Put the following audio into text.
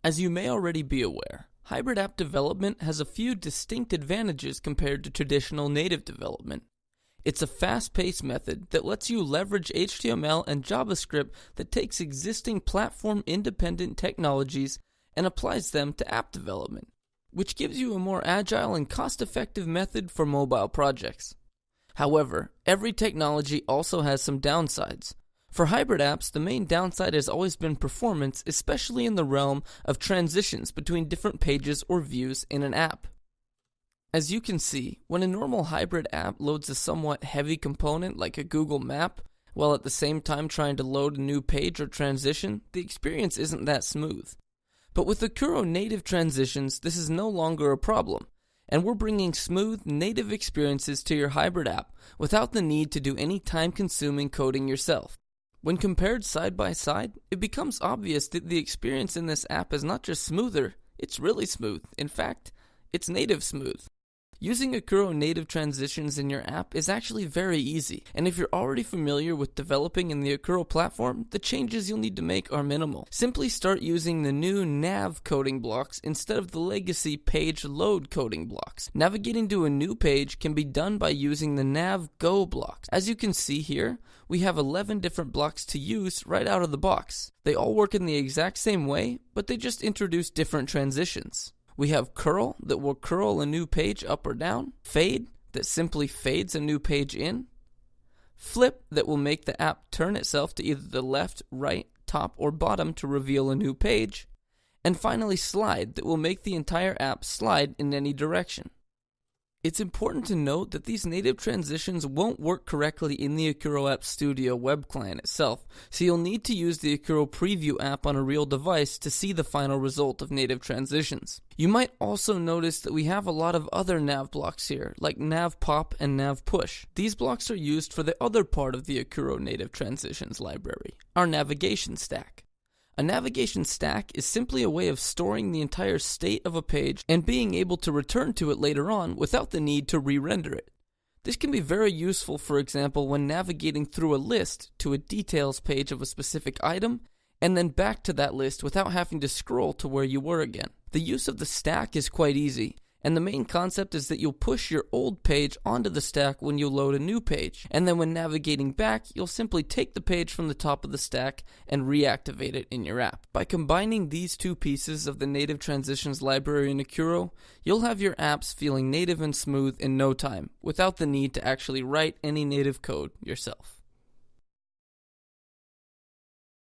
As you may already be aware, hybrid app development has a few distinct advantages compared to traditional native development. It's a fast-paced method that lets you leverage HTML and JavaScript that takes existing platform-independent technologies and applies them to app development, which gives you a more agile and cost-effective method for mobile projects. However, every technology also has some downsides. For hybrid apps, the main downside has always been performance, especially in the realm of transitions between different pages or views in an app. As you can see, when a normal hybrid app loads a somewhat heavy component like a Google map, while at the same time trying to load a new page or transition, the experience isn't that smooth. But with Aquro native transitions, this is no longer a problem, and we're bringing smooth native experiences to your hybrid app without the need to do any time-consuming coding yourself. When compared side by side, it becomes obvious that the experience in this app is not just smoother, it's really smooth. In fact, it's native smooth. Using Aquro native transitions in your app is actually very easy, and if you're already familiar with developing in the Aquro platform, the changes you'll need to make are minimal. Simply start using the new nav coding blocks instead of the legacy page load coding blocks. Navigating to a new page can be done by using the nav go blocks. As you can see here, we have 11 different blocks to use right out of the box. They all work in the exact same way, but they just introduce different transitions. We have curl that will curl a new page up or down, fade that simply fades a new page in, flip that will make the app turn itself to either the left, right, top, or bottom to reveal a new page, and finally slide that will make the entire app slide in any direction. It's important to note that these native transitions won't work correctly in the Aquro App Studio web client itself, so you'll need to use the Aquro Preview app on a real device to see the final result of native transitions. You might also notice that we have a lot of other nav blocks here, like nav pop and nav push. These blocks are used for the other part of the Aquro native transitions library, our navigation stack. A navigation stack is simply a way of storing the entire state of a page and being able to return to it later on without the need to re-render it. This can be very useful, for example, when navigating through a list to a details page of a specific item and then back to that list without having to scroll to where you were again. The use of the stack is quite easy, and the main concept is that you'll push your old page onto the stack when you load a new page, and then when navigating back, you'll simply take the page from the top of the stack and reactivate it in your app. By combining these two pieces of the native transitions library in Aquro, you'll have your apps feeling native and smooth in no time, without the need to actually write any native code yourself.